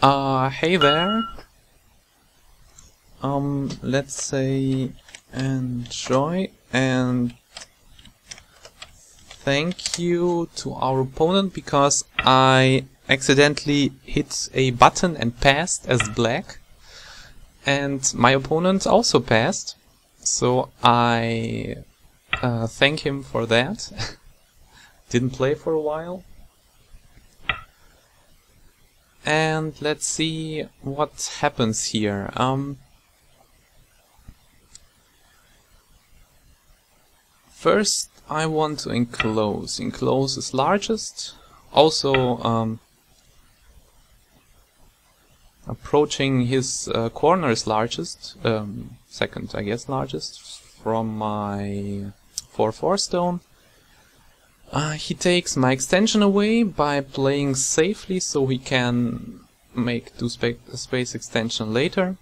Hey there. Let's say enjoy and thank you to our opponent because I accidentally hit a button and passed as black, and my opponent also passed, so I thank him for that. Didn't play for a while. And let's see what happens here. First I want to enclose. Enclose is largest. Also approaching his corner is largest. Second, I guess, largest from my 4/4 stone. He takes my extension away by playing safely so he can make space extension later.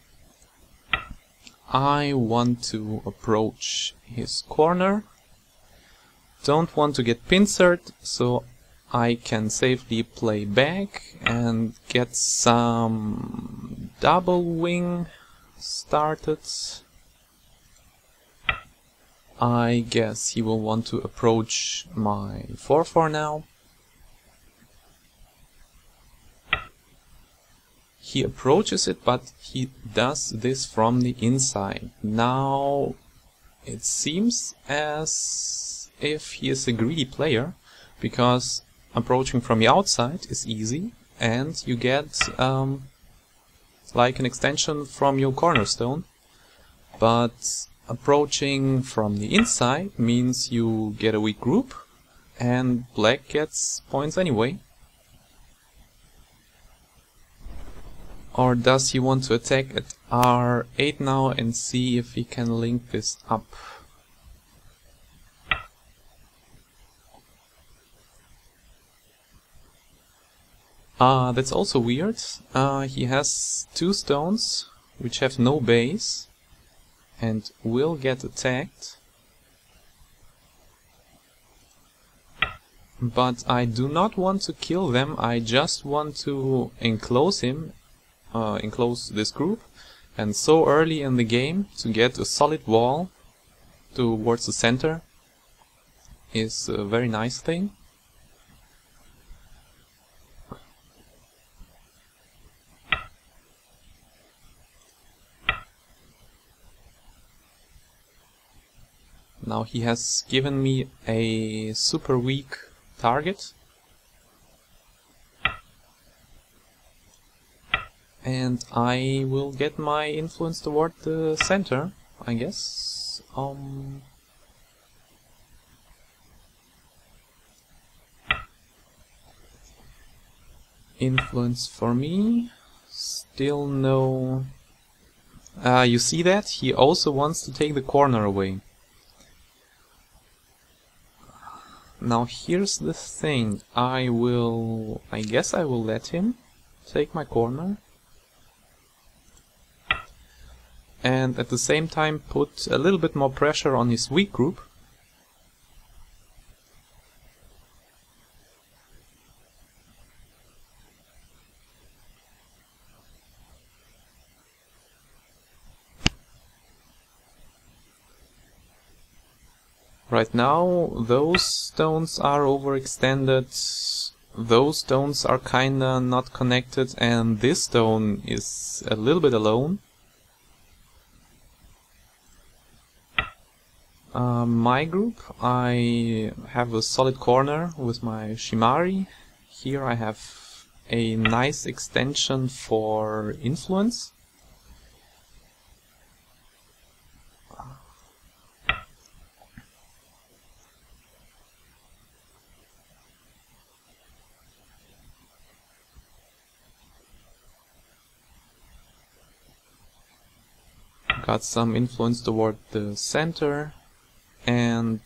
I want to approach his corner. Don't want to get pincered, so I can safely play back and get some double wing started. I guess he will want to approach my 4/4 now. He approaches it, but he does this from the inside. Now it seems as if he is a greedy player, because approaching from the outside is easy and you get like an extension from your cornerstone, but approaching from the inside means you get a weak group and black gets points anyway. Or does he want to attack at R8 now and see if he can link this up? That's also weird. He has two stones which have no base and will get attacked. But I do not want to kill them, I just want to enclose him, enclose this group, and so early in the game to get a solid wall towards the center is a very nice thing. Now he has given me a super weak target. And I will get my influence toward the center, I guess. Influence for me. Still no... you see that? He also wants to take the corner away. Now here's the thing, I guess I will let him take my corner. And at the same time put a little bit more pressure on his weak group. Right now, those stones are overextended, those stones are kinda not connected, and this stone is a little bit alone. My group, I have a solid corner with my Shimari. Here I have a nice extension for influence. Got some influence toward the center, and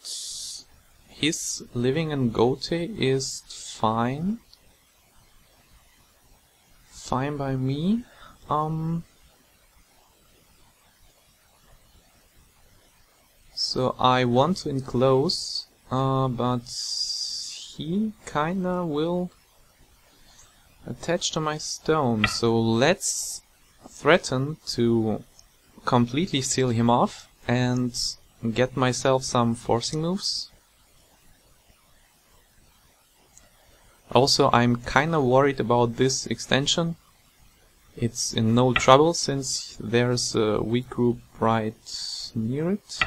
his living in Gote is fine. Fine by me. So I want to enclose, but he kinda will attached to my stone, so let's threaten to completely seal him off and get myself some forcing moves. Also, I'm kinda worried about this extension. It's in no trouble since there's a weak group right near it.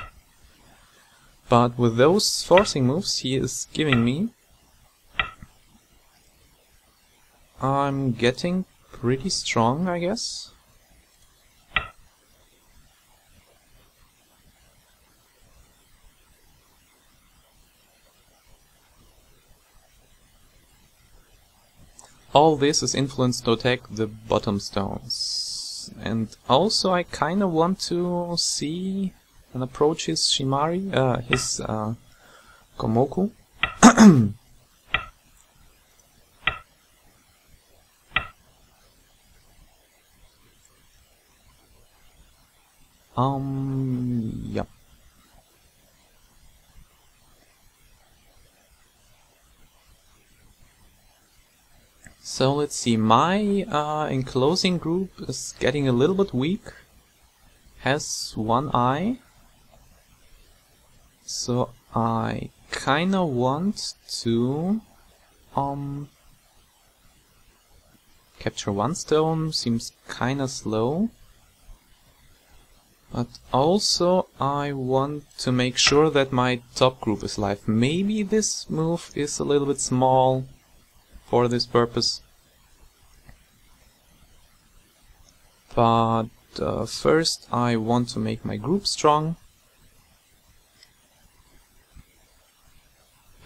But with those forcing moves he is giving me, I'm getting pretty strong, I guess. All this is influenced to attack the bottom stones. And also I kinda want to see and approach his Shimari, his Komoku. Yep. So let's see, my enclosing group is getting a little bit weak, has one eye, so I kinda want to capture one stone, seems kinda slow, but also I want to make sure that my top group is alive. Maybe this move is a little bit small for this purpose. But first I want to make my group strong.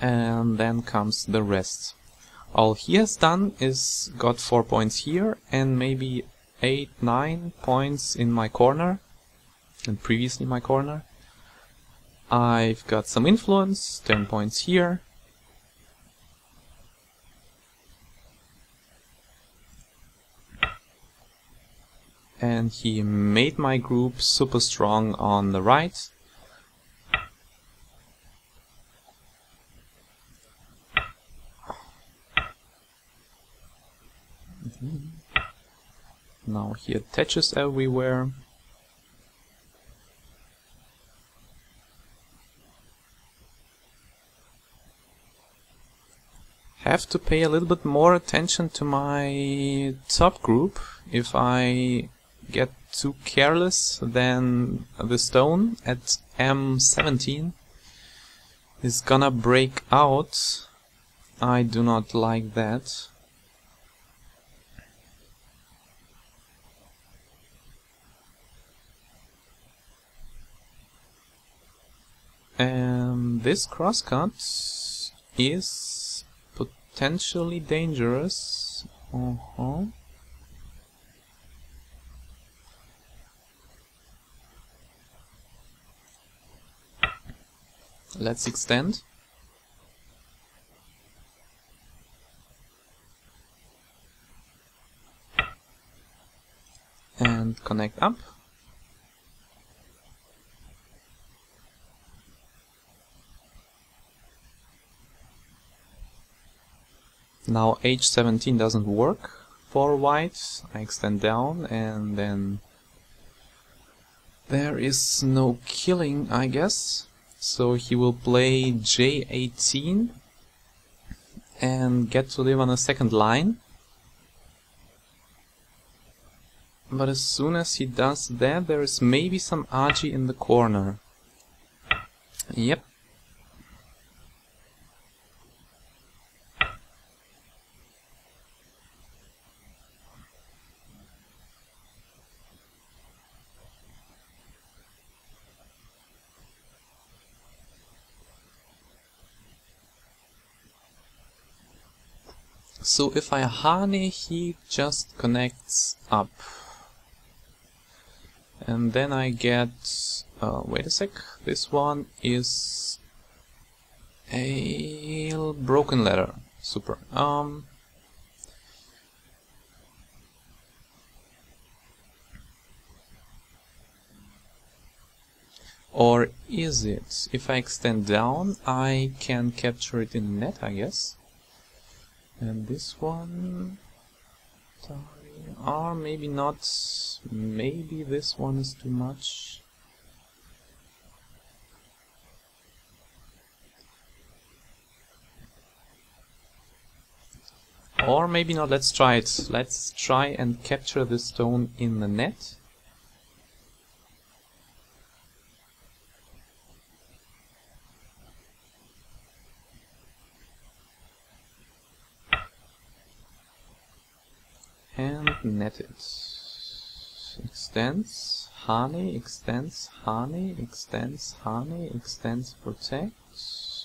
And then comes the rest. All he has done is got 4 points here and maybe 8, 9 points in my corner. And previously my corner. I've got some influence, 10 points here. And he made my group super strong on the right. Now he attaches everywhere. Have to pay a little bit more attention to my top group. If I get too careless, then the stone at M17 is gonna break out. I do not like that. And this crosscut is potentially dangerous. Let's extend. And connect up. Now H17 doesn't work for white. I extend down and then there is no killing, I guess. So he will play J18 and get to live on a second line. But as soon as he does that, there is maybe some Agi in the corner. Yep. So if I mrhaandi, he just connects up. And then I get... wait a sec, this one is a broken ladder. Super. Or is it? If I extend down, I can capture it in net, I guess. And this one... Or maybe not. Maybe this one is too much. Or maybe not. Let's try it. Let's try and capture the stone in the net. And net it. Extends, honey, extends, honey, extends, honey, extends, protect,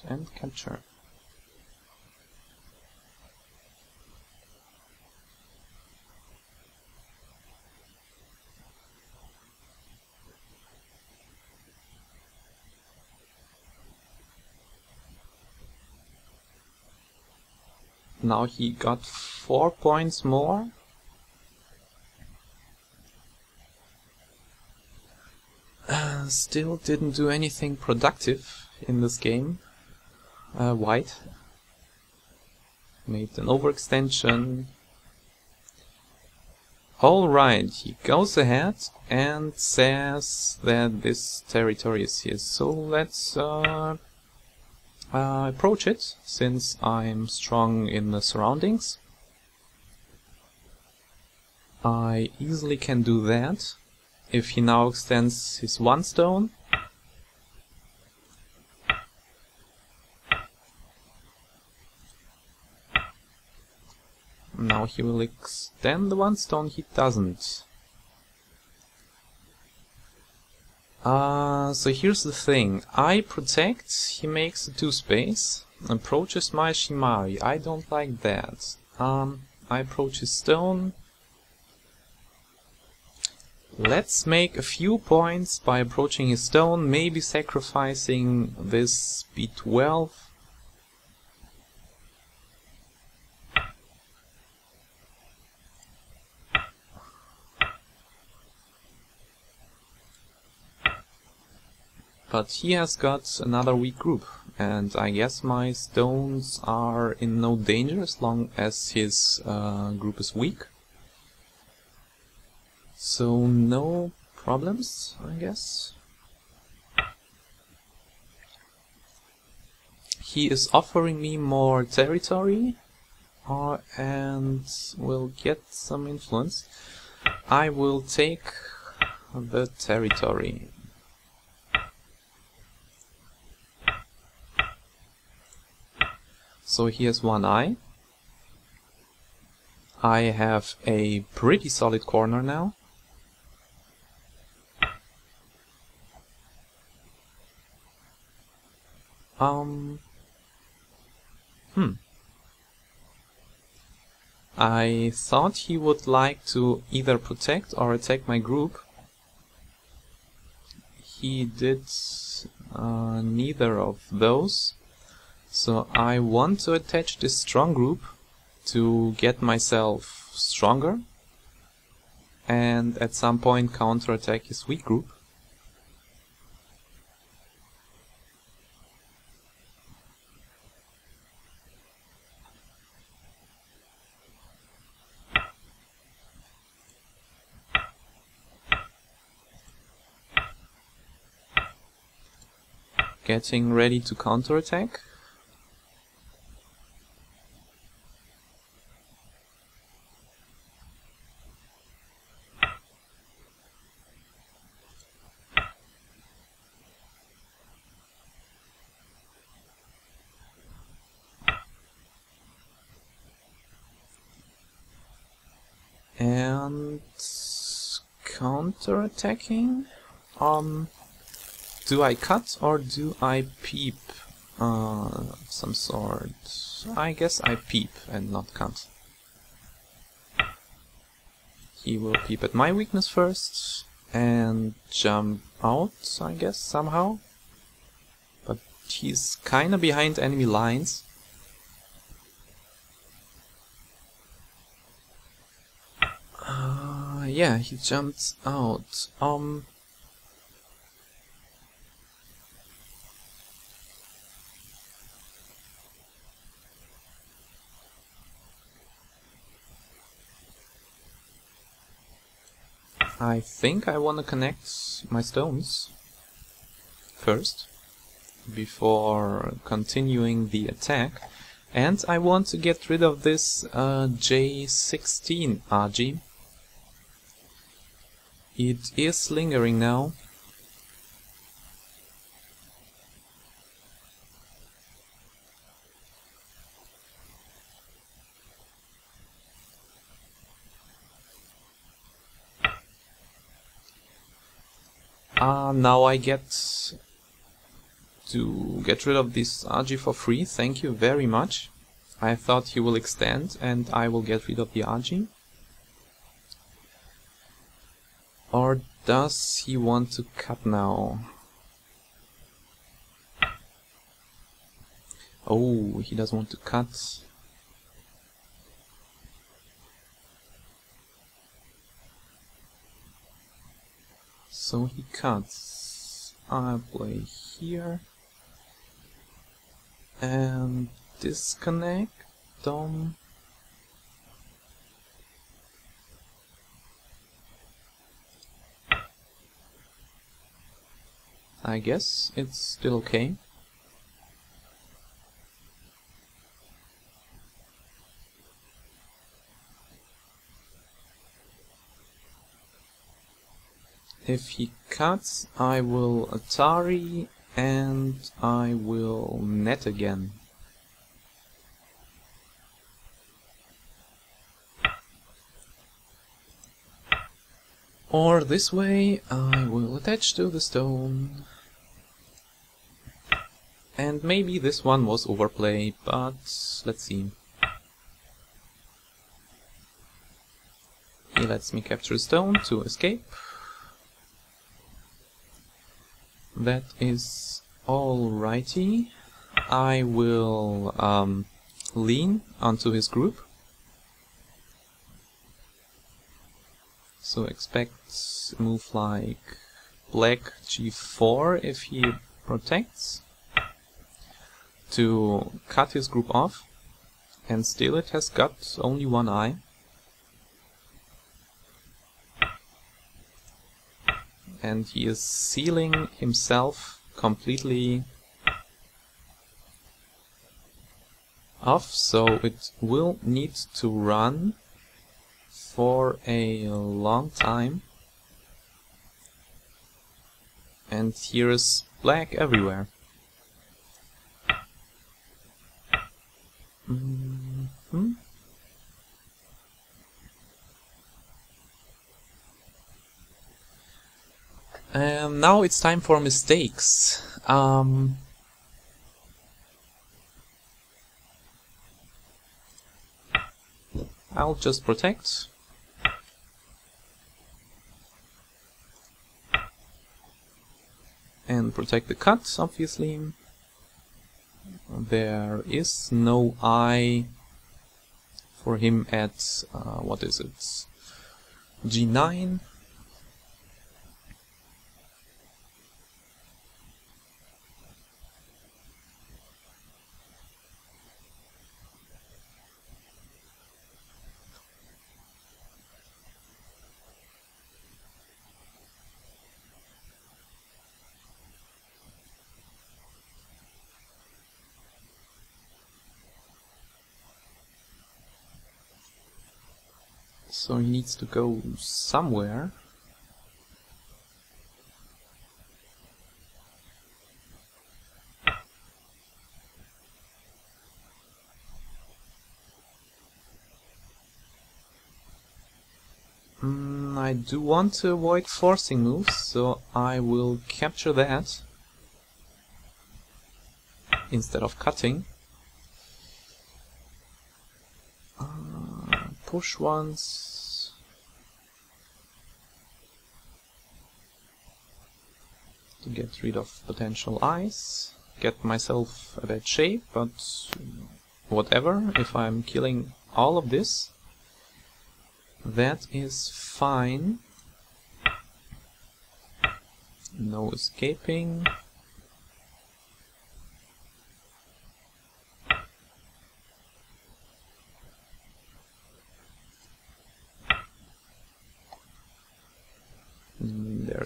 and capture. Now he got 4 points more. Still didn't do anything productive in this game. White made an overextension. Alright, he goes ahead and says that this territory is his. So let's approach it, since I'm strong in the surroundings. I easily can do that. If he now extends his one stone, now he will extend the one stone. He doesn't. So here's the thing. I protect, he makes a 2-space, approaches my Shimari. I don't like that. I approach his stone. Let's make a few points by approaching his stone, maybe sacrificing this B12. But he has got another weak group, and I guess my stones are in no danger as long as his group is weak. So no problems, I guess. He is offering me more territory and will get some influence. I will take the territory. So he has one eye. I have a pretty solid corner now. I thought he would like to either protect or attack my group. He did neither of those. So I want to attach this strong group to get myself stronger and at some point counterattack his weak group. Getting ready to counterattack. And counterattacking. Do I cut or do I peep some sort? I guess I peep and not cut. He will peep at my weakness first and jump out, I guess, somehow. But he's kinda behind enemy lines. Yeah, he jumped out. I think I want to connect my stones first, before continuing the attack. And I want to get rid of this J16 Agi. It is lingering now. Now I get to get rid of this Agi for free. Thank you very much. I thought he will extend and I will get rid of the Agi. Or does he want to cut now? Oh, he doesn't want to cut. So he cuts. I play here and disconnect Dom. I guess it's still okay. If he cuts, I will Atari and I will net again. Or this way, I will attach to the stone. And maybe this one was overplay, but let's see. He lets me capture a stone to escape. That is alrighty. I will lean onto his group. So expect a move like black g4 if he protects, to cut his group off, and still it has got only one eye. And he is sealing himself completely off, so it will need to run for a long time. And here is black everywhere. Now it's time for mistakes. I'll just protect. And protect the cut, obviously. There is no eye for him at, what is it, G9. So he needs to go somewhere. I do want to avoid forcing moves, so I will capture that instead of cutting. Push once. To get rid of potential eyes. Get myself a bad shape, but whatever. If I'm killing all of this, that is fine. No escaping.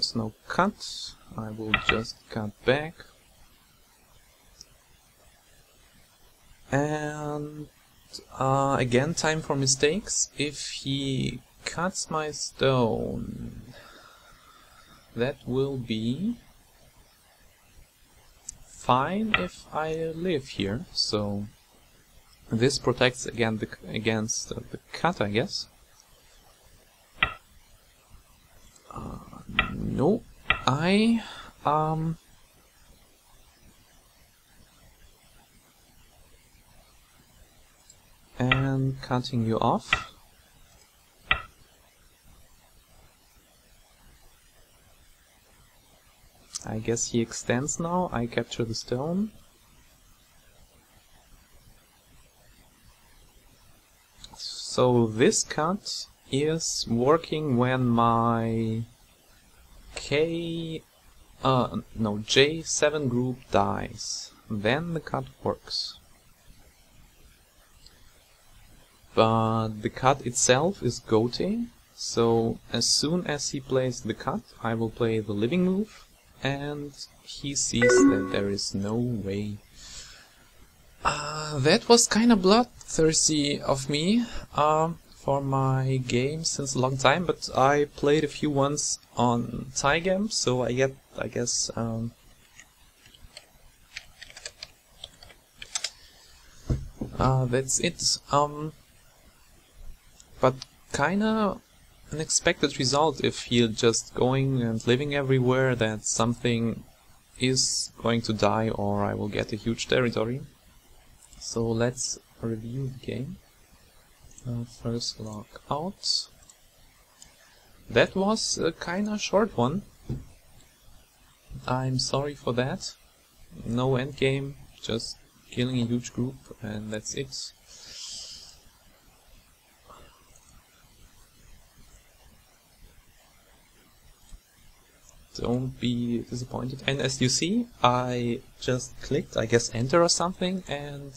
there's no cut, I will just cut back. And again, time for mistakes. If he cuts my stone, that will be fine if I live here. So this protects against the cut, I guess. No, and cutting you off. I guess he extends now. I capture the stone. So this cut is working when my J7 group dies. Then the cut works. But the cut itself is goating, so as soon as he plays the cut, I will play the living move, and he sees that there is no way. That was kinda bloodthirsty of me for my game since a long time, but I played a few ones on Tygam, so I guess that's it. But kinda unexpected result if you're just going and living everywhere, that something is going to die or I will get a huge territory. So let's review the game. First log out. That was a kinda short one. I'm sorry for that. No endgame, just killing a huge group and that's it. Don't be disappointed. And as you see, I just clicked, I guess, enter or something, and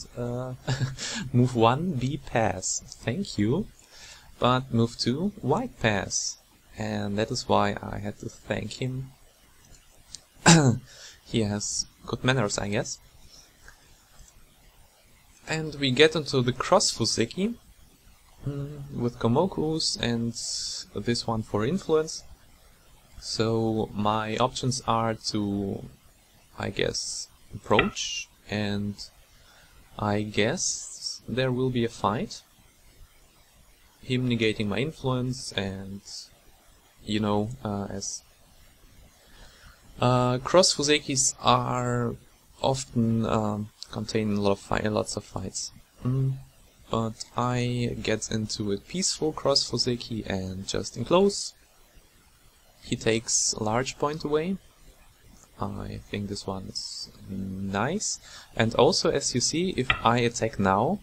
move 1, B pass. Thank you. But move 2, white pass. And that is why I had to thank him. He has good manners, I guess. And we get into the cross Fuseki with Komokus and this one for influence. So my options are to, I guess, approach, and I guess there will be a fight. Him negating my influence, and you know, as cross Fusekis are often contain lots of fights. But I get into a peaceful cross Fuseki and just enclose. He takes a large point away. I think this one is nice. And also, as you see, if I attack now,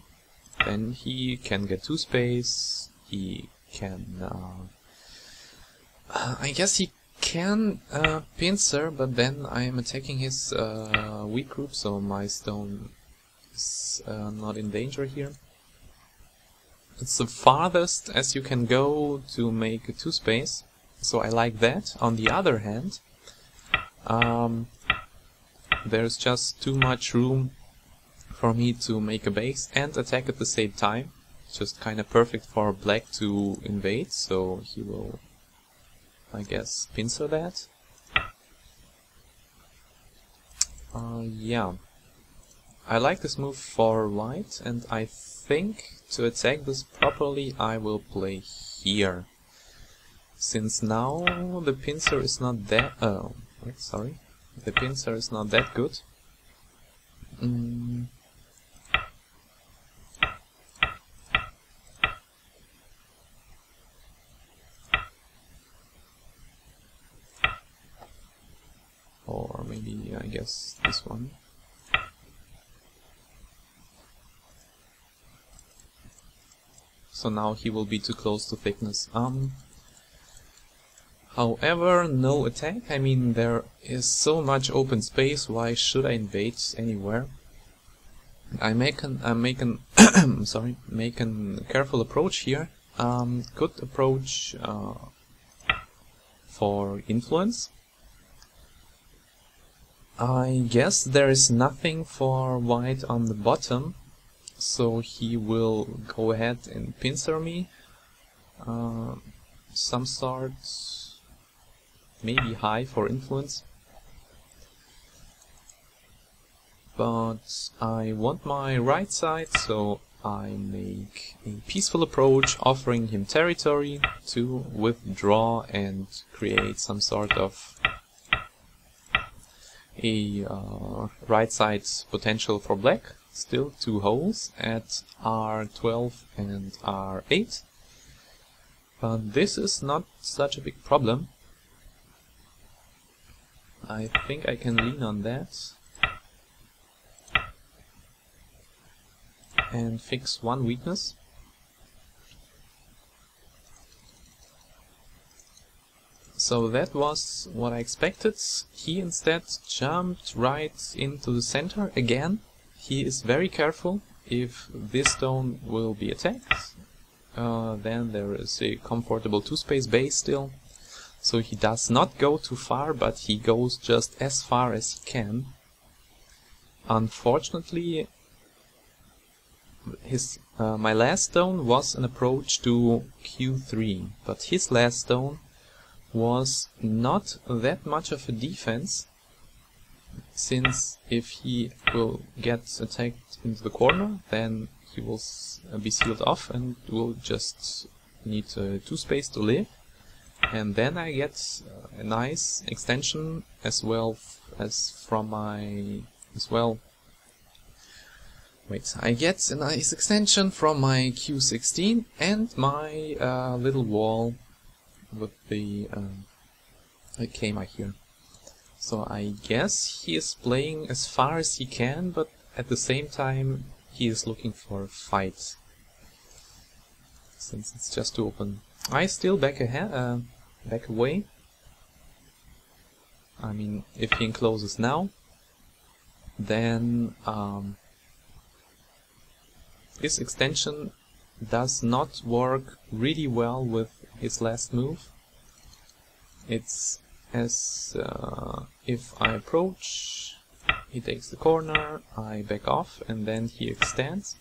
then he can get 2 space. He can... I guess he can pincer, but then I am attacking his weak group, so my stone is not in danger here. It's the farthest as you can go to make a 2 space. So I like that. On the other hand, there's just too much room for me to make a base and attack at the same time. It's just kinda perfect for black to invade, so he will, I guess, pincer that. Yeah. I like this move for white, and I think to attack this properly I will play here. Since now the pincer is not that... sorry. The pincer is not that good. Or maybe, I guess, this one. So now he will be too close to thickness. However, no attack. I mean, there is so much open space. Why should I invade anywhere? I make an sorry, make a careful approach here. Could approach for influence. I guess there is nothing for white on the bottom, so he will go ahead and pincer me. Some sort, maybe high for influence. But I want my right side, so I make a peaceful approach, offering him territory to withdraw and create some sort of a right side potential for black. Still 2 holes at R12 and R8. But this is not such a big problem. I think I can lean on that and fix one weakness. So that was what I expected. He instead jumped right into the center again. He is very careful. If this stone will be attacked, then there is a comfortable 2-space base still. So he does not go too far, but he goes just as far as he can. Unfortunately, my last stone was an approach to Q3, but his last stone was not that much of a defense, since if he will get attacked into the corner, then he will be sealed off and will just need 2 space to live. And then I get a nice extension as well as from my... Wait, I get a nice extension from my Q16 and my little wall with the Kema here. So I guess he is playing as far as he can, but at the same time he is looking for a fight, since it's just too open. I still back away. I mean, if he encloses now, then this extension does not work really well with his last move. It's as if I approach, he takes the corner, I back off, and then he extends.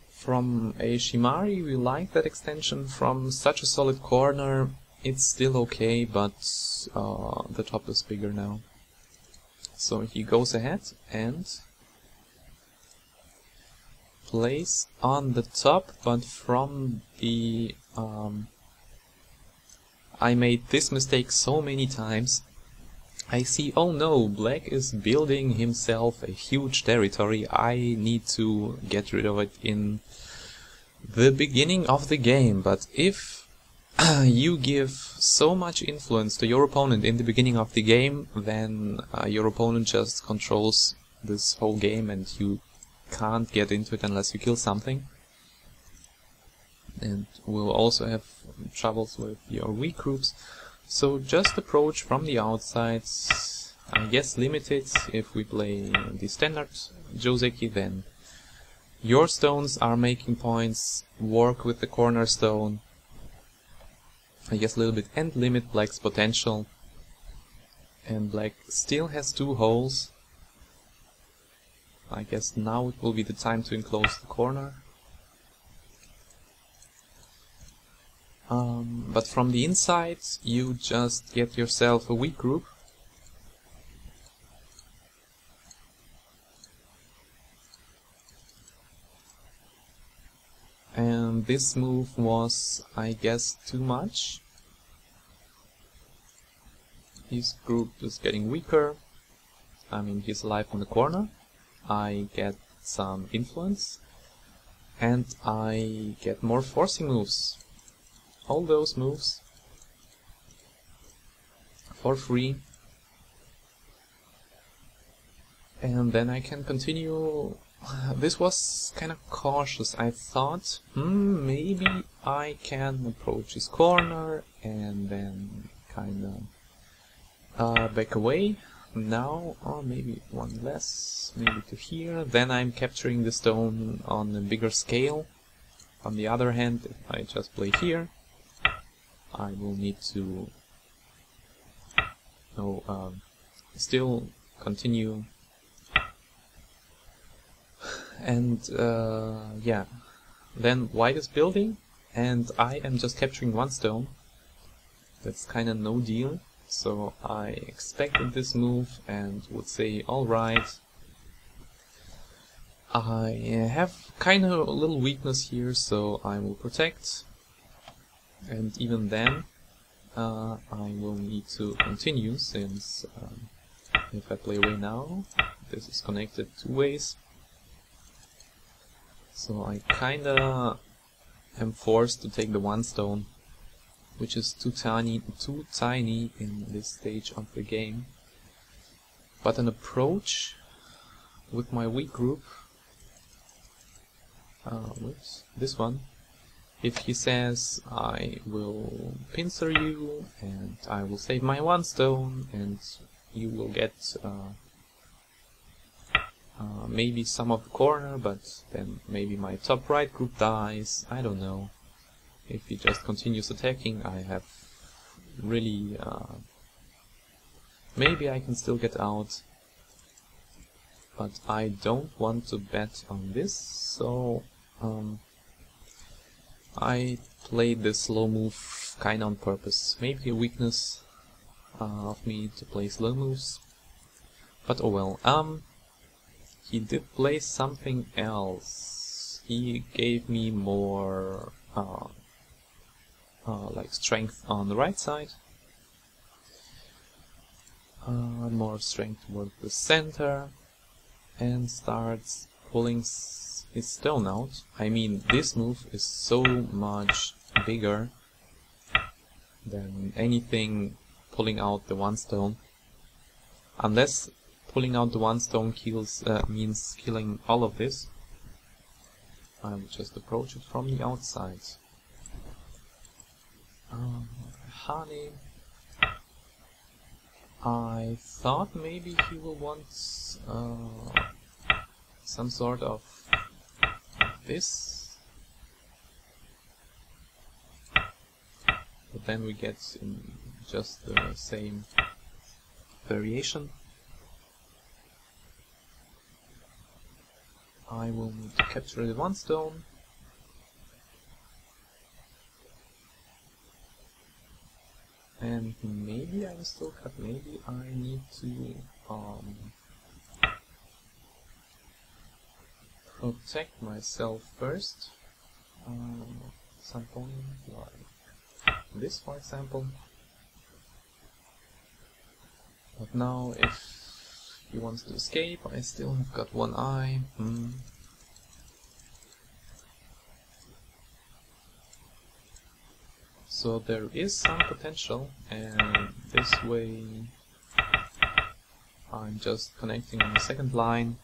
From a Shimari we like that extension. From such a solid corner it's still okay, but the top is bigger now. So he goes ahead and plays on the top, but from the... I made this mistake so many times. I see, oh no, black is building himself a huge territory. I need to get rid of it in the beginning of the game. But if you give so much influence to your opponent in the beginning of the game, then your opponent just controls this whole game and you can't get into it unless you kill something. And we'll also have troubles with your weak groups. So just approach from the outside. I guess limited. If we play the standard Joseki, then your stones are making points. Work with the cornerstone. I guess a little bit and limit black's potential. And black still has 2 holes. I guess now it will be the time to enclose the corner. But from the inside you just get yourself a weak group. And this move was, I guess, too much. His group is getting weaker. I mean, he's alive on the corner. I get some influence. And I get more forcing moves. All those moves for free, and then I can continue. This was kind of cautious. I thought, maybe I can approach his corner and then kind of back away. Now, or maybe one less, maybe to here. Then I'm capturing the stone on a bigger scale. On the other hand, if I just play here, I will need to still continue. And yeah, then white is building, and I am just capturing one stone. That's kinda no deal. So I expected this move and would say, alright, I have kinda a little weakness here, so I will protect. And even then, I will need to continue, since if I play away now, this is connected two ways. So I kinda am forced to take the one stone, which is too tiny in this stage of the game. But an approach with my weak group, with this one, if he says I will pincer you and I will save my one stone and you will get maybe some of the corner, but then maybe my top right group dies, I don't know. If he just continues attacking, I have really... maybe I can still get out, but I don't want to bet on this, so I played this slow move kinda on purpose. Maybe a weakness of me to play slow moves, but oh well. He did play something else. He gave me more like strength on the right side, more strength toward the center, and starts pulling his stone out. I mean, this move is so much bigger than anything pulling out the one stone. Unless pulling out the one stone means killing all of this, I will just approach it from the outside. Honey. I thought maybe he will want some sort of this, but then we get in just the same variation. I will need to capture the one stone. And maybe I will still cut, maybe I need to protect myself first. Something like this, for example. But now if he wants to escape, I still have got one eye. So there is some potential, and this way I'm just connecting on the second line.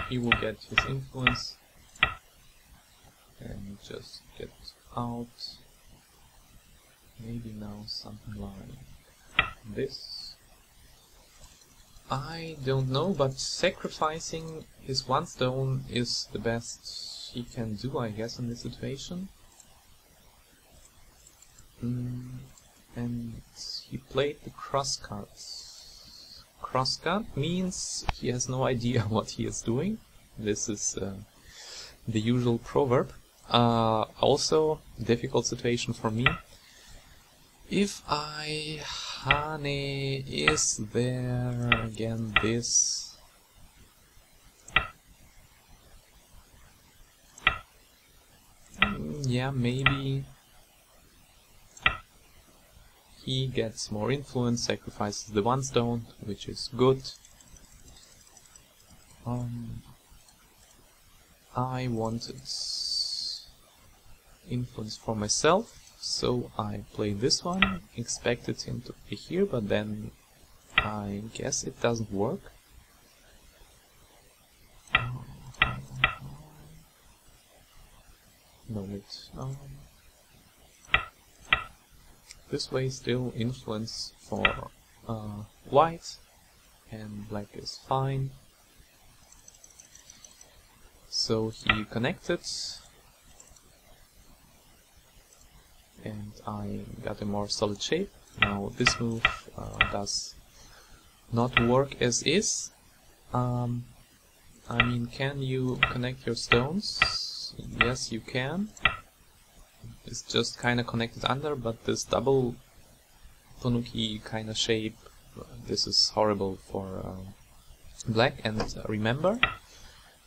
He will get his influence and just get out. Maybe now something like this. I don't know, but sacrificing his one stone is the best he can do, I guess, in this situation. And he played the crosscut. Crosscut means he has no idea what he is doing. This is the usual proverb. Also, difficult situation for me. If Hane is there again, this. Yeah, maybe he gets more influence, sacrifices the one stone, which is good. I wanted influence for myself, so I played this one, expected him to be here, but then I guess it doesn't work. No, this way still influence for white, and black is fine. So he connected, and I got a more solid shape. Now this move does not work as is. I mean, can you connect your stones? Yes, you can. It's just kind of connected under, but this double tanuki kind of shape, this is horrible for black. And remember,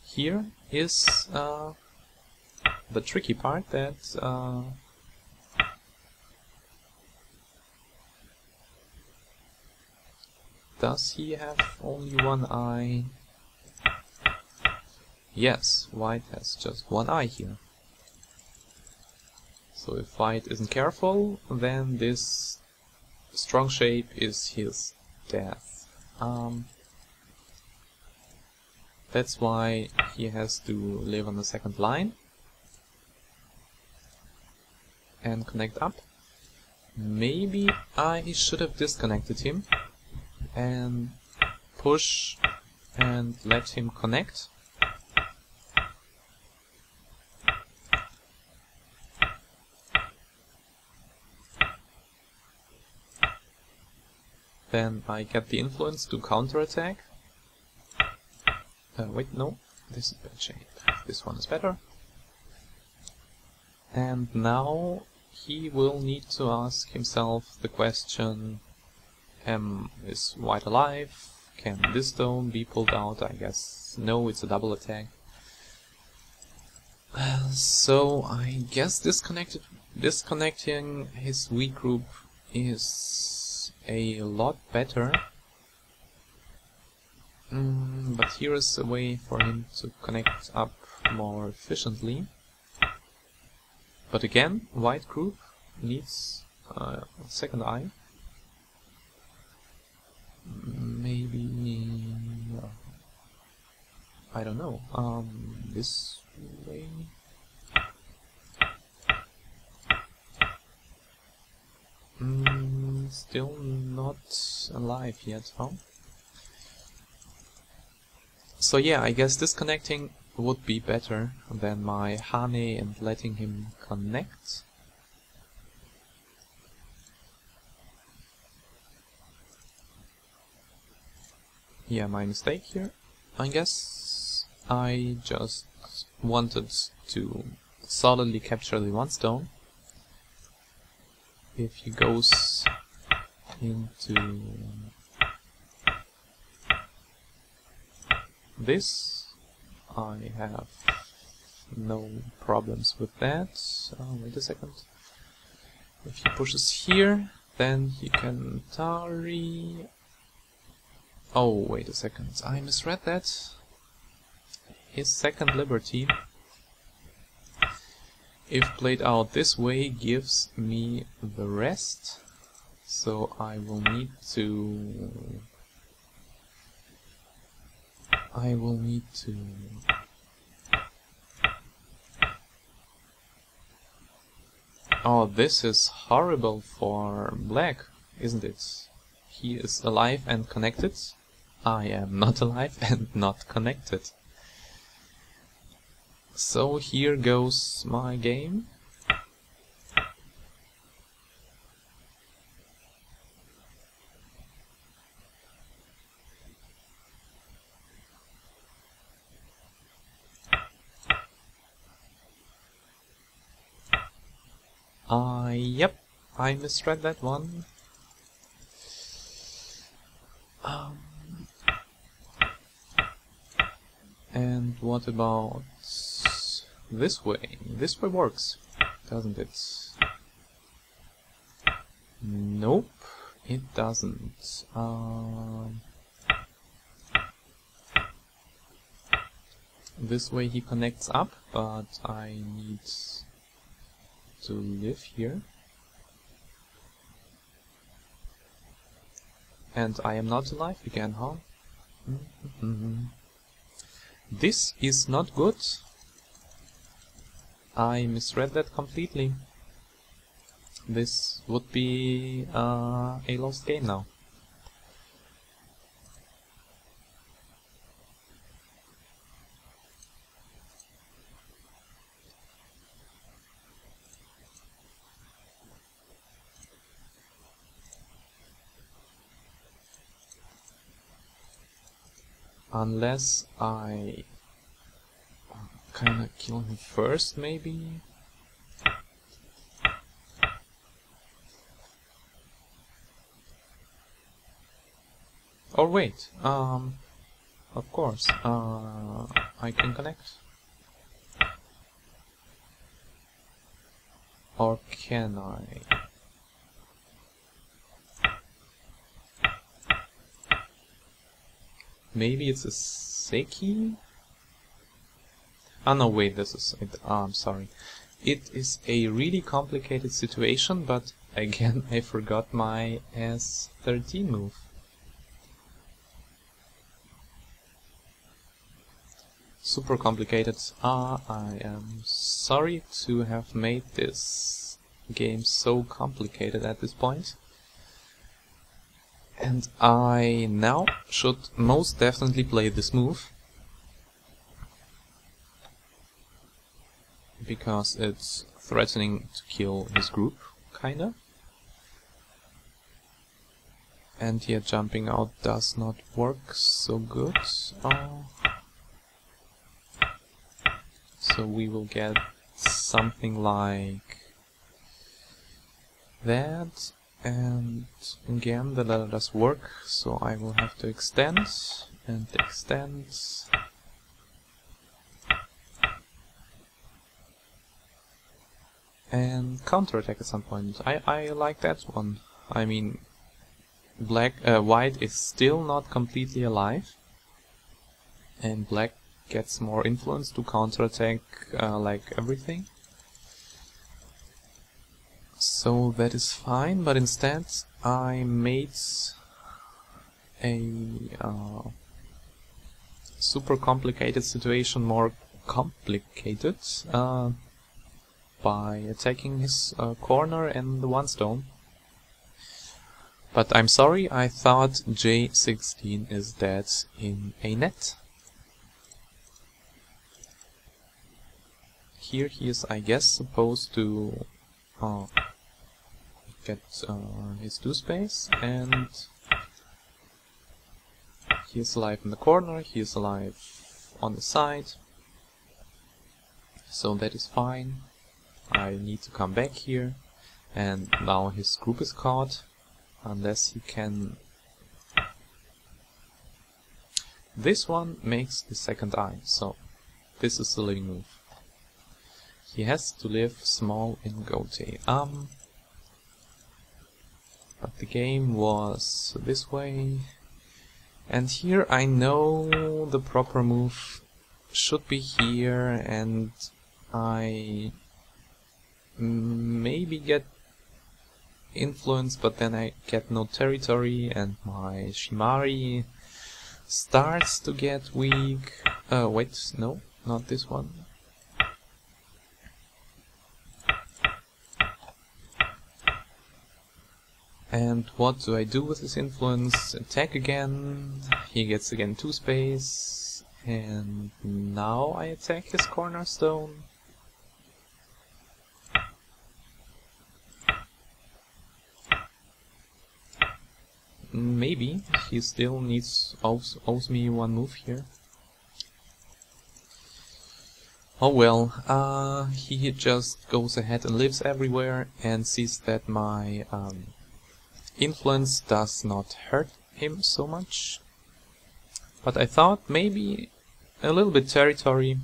here is the tricky part, that does he have only one eye? Yes, white has just one eye here. So if white isn't careful, then this strong shape is his death. That's why he has to live on the second line and connect up. Maybe I should have disconnected him and push and let him connect. Then I get the influence to counterattack. Wait, no, this is bad shape. This one is better. And now he will need to ask himself the question, is white alive? Can this stone be pulled out? I guess no, it's a double attack. So I guess disconnecting his weak group is a lot better. But here is a way for him to connect up more efficiently. But again, white group needs a second eye. Maybe, I don't know, this way? Still not alive yet, huh? So yeah, I guess disconnecting would be better than my mrhaandi and letting him connect. Yeah, my mistake here. I guess I just wanted to solidly capture the one stone. If he goes into this, I have no problems with that. Wait a second. If he pushes here, then he can tari. Oh, wait a second, I misread that. His second liberty, if played out this way, gives me the rest. So I will need to... Oh, this is horrible for black, isn't it? He is alive and connected. I am not alive and not connected. So here goes my game. Yep, I misread that one. And what about this way? This way works, doesn't it? Nope, it doesn't. This way he connects up, but I need to live here. And I am not alive again, huh? This is not good. I misread that completely. This would be a lost game now. Unless I kinda kill him first, maybe? Or wait, of course, I can connect. Or can I? Maybe it's a Seki? Ah no, wait, this is it. I'm sorry. It is a really complicated situation, but again I forgot my S13 move. Super complicated. I am sorry to have made this game so complicated at this point. And I now should most definitely play this move, because it's threatening to kill his group, kinda. And here jumping out does not work so good. So we will get something like that. And again, the ladder does work, so I will have to extend and extend. And counterattack at some point. I like that one. I mean, white is still not completely alive, and black gets more influence to counterattack like everything. So that is fine, but instead I made a super complicated situation more complicated by attacking his corner and the one stone. But I'm sorry, I thought J16 is dead in a net. Here he is, I guess, supposed to get his 2 space, and he is alive in the corner, he is alive on the side, so that is fine. I need to come back here, and now his group is caught, unless he can... This one makes the second eye, so this is the living move. He has to live small in Gote. But the game was this way, and here I know the proper move should be here, and I maybe get influence, but then I get no territory, and my Shimari starts to get weak. Wait, no, not this one. And what do I do with this influence? Attack again. He gets again 2 space. And now I attack his cornerstone. Maybe. He still owes me 1 move here. Oh well. He just goes ahead and lives everywhere and sees that my influence does not hurt him so much, but I thought maybe a little bit territory,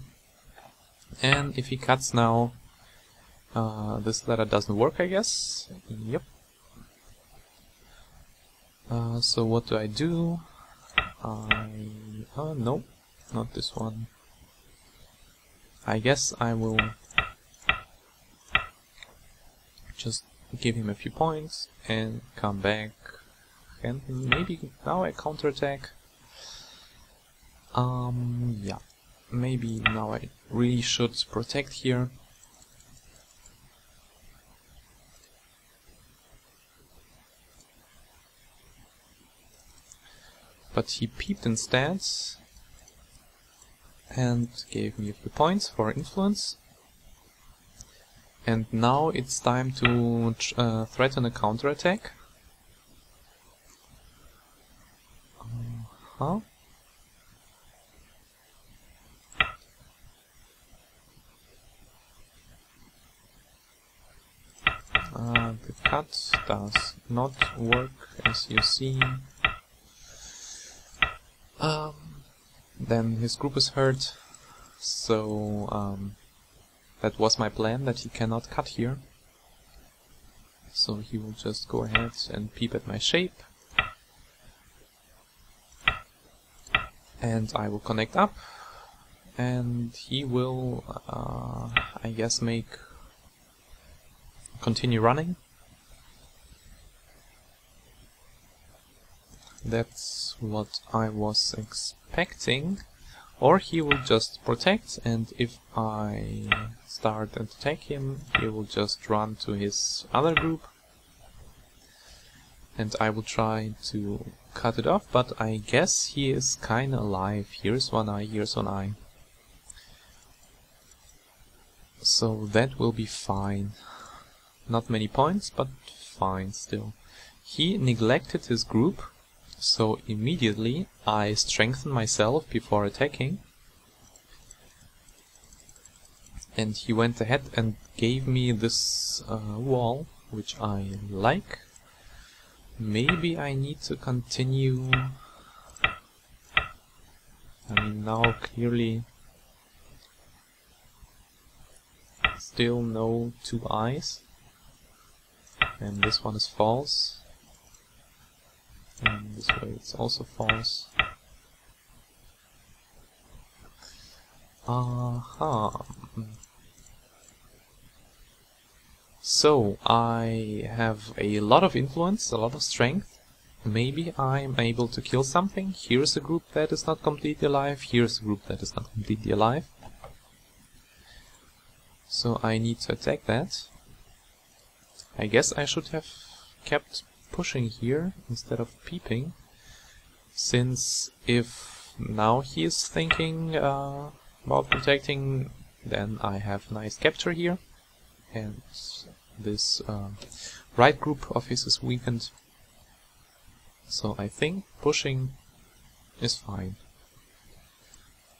and if he cuts now, this ladder doesn't work, I guess. Yep. So what do I do? No, not this one. I guess I will just give him a few points and come back, and maybe now I counterattack. Yeah, maybe now I really should protect here. But he peeped instead and gave me a few points for influence. And now it's time to threaten a counterattack. cut does not work, as you see. Then his group is hurt, so that was my plan, that he cannot cut here. So he will just go ahead and peep at my shape. And I will connect up, and he will, I guess, continue running. That's what I was expecting. Or he will just protect, and if I start and attack him, he will just run to his other group. And I will try to cut it off, but I guess he is kinda alive. Here's one eye, here's one eye. So that will be fine. Not many points, but fine still. He neglected his group, so immediately I strengthen myself before attacking. And he went ahead and gave me this wall, which I like. Maybe I need to continue. I mean, now clearly still no two eyes. And this one is false. And this way it's also false. Aha. So I have a lot of influence, a lot of strength. Maybe I'm able to kill something. Here's a group that is not completely alive. Here's a group that is not completely alive. So I need to attack that. I guess I should have kept pushing here instead of peeping, since if now he is thinking about protecting, then I have nice capture here, and this right group of his is weakened. So I think pushing is fine.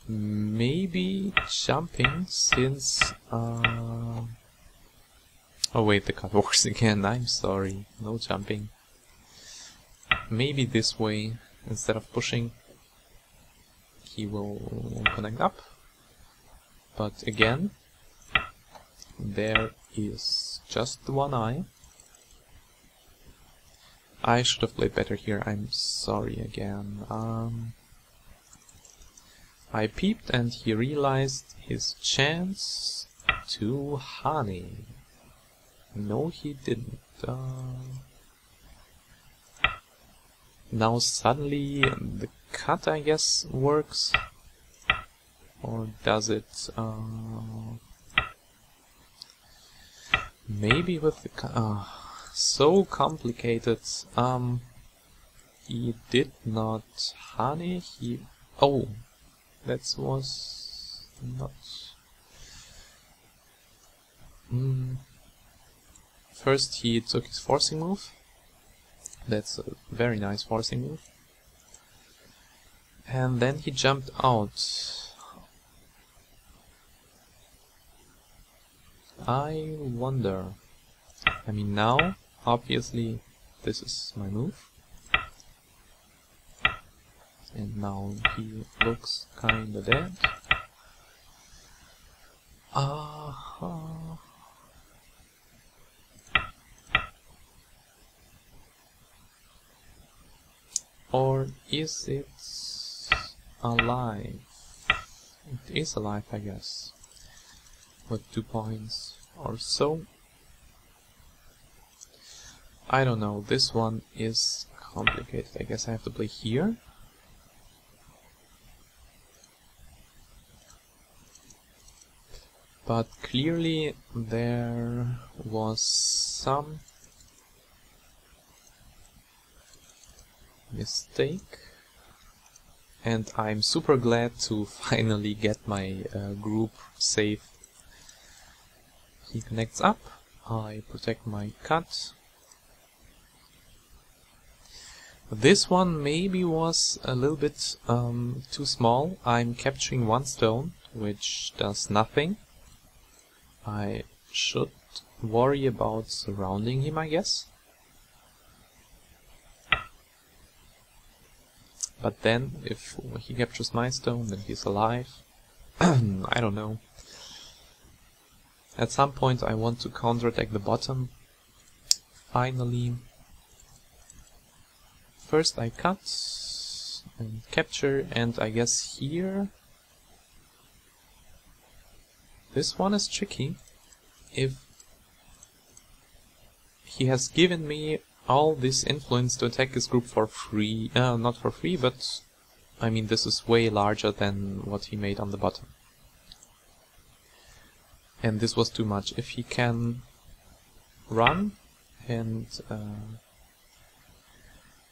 Maybe jumping, since oh wait, the cut works again, I'm sorry, no jumping. Maybe this way, instead of pushing, he will connect up. But again, there is just one eye. I should have played better here, I'm sorry again. I peeped and he realized his chance to honey. No, he didn't. Now suddenly the cut, I guess, works. Or does it? Maybe with the cut. So complicated. He did not honey. He. Oh, that was not. First he took his forcing move. That's a very nice forcing move. And then he jumped out. I wonder. I mean, now, obviously, this is my move. And now he looks kinda dead. Or is it alive? It is alive, I guess. With 2 points or so. I don't know, this one is complicated. I guess I have to play here. But clearly there was some mistake, and I'm super glad to finally get my group safe. He connects up, I protect my cut. This one maybe was a little bit too small. I'm capturing 1 stone, which does nothing. I should worry about surrounding him, I guess. But then, if he captures my stone, then he's alive. I don't know. At some point I want to counterattack the bottom. Finally. First I cut and capture, and I guess here... This one is tricky. If he has given me all this influence to attack his group for free, not for free, but I mean this is way larger than what he made on the bottom. And this was too much. If he can run and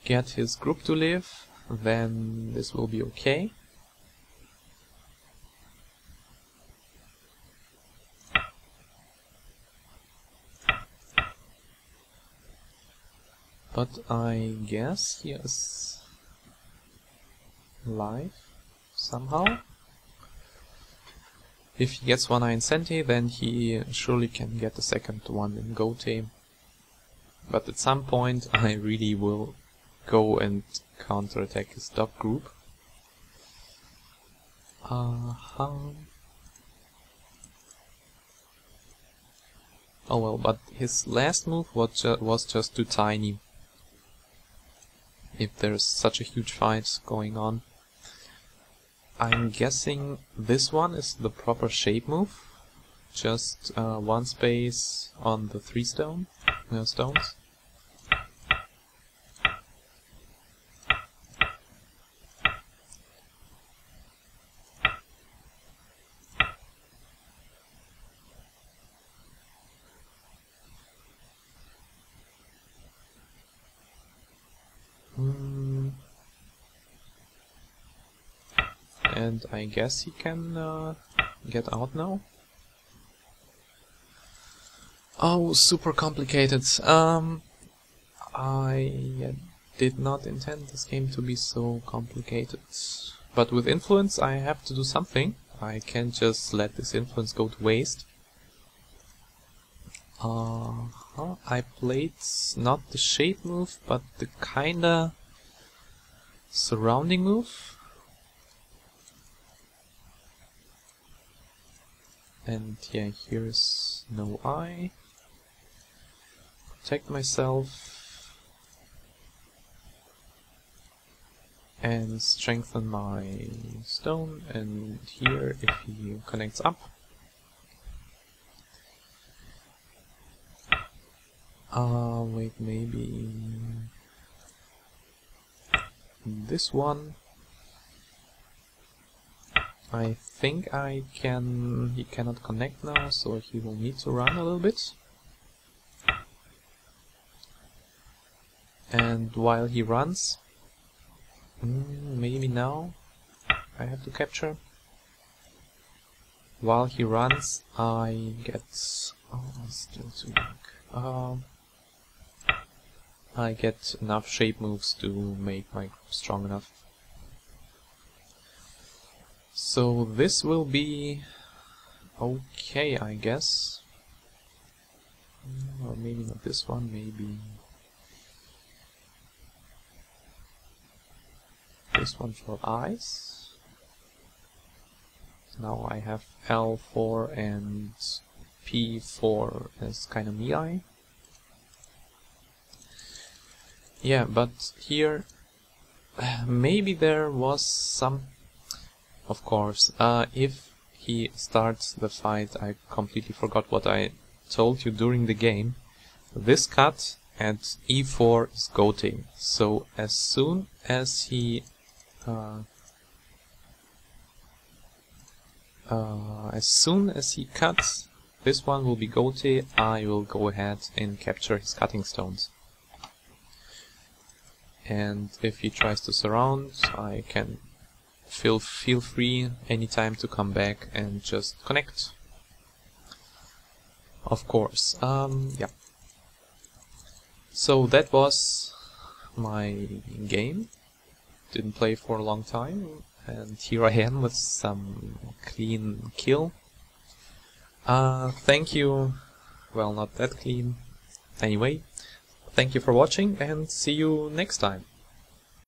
get his group to live, then this will be okay. But I guess he is alive somehow. If he gets one Iron Senti, then he surely can get the second one in Gote. But at some point I really will go and counterattack his dog group. Oh well, but his last move was just too tiny. If there's such a huge fight going on. I'm guessing this one is the proper shape move. Just one space on the 3 stones. And I guess he can get out now. Oh, super complicated. I did not intend this game to be so complicated. But with influence I have to do something. I can't just let this influence go to waste. I played not the shape move, but the kinda surrounding move. And yeah, here's no eye. Protect myself. And strengthen my stone. And here, if he connects up. Wait, maybe this one. I think he cannot connect now, so he will need to run a little bit. And while he runs, maybe now I have to capture. While he runs, I get... oh, still too young. I get enough shape moves to make my group strong enough. So this will be okay, I guess. Or maybe not this one, maybe this one for eyes. Now I have L4 and P4 as kind of me-eye. Yeah, but here maybe there was some... Of course, if he starts the fight, I completely forgot what I told you during the game. This cut at E4 is goating. So as soon as he cuts, this one will be gote. I will go ahead and capture his cutting stones. And if he tries to surround, I can feel free anytime to come back and just connect. Of course. Yeah. So that was my game. Didn't play for a long time, and here I am with some clean kill. Thank you well, not that clean. Anyway, thank you for watching and see you next time.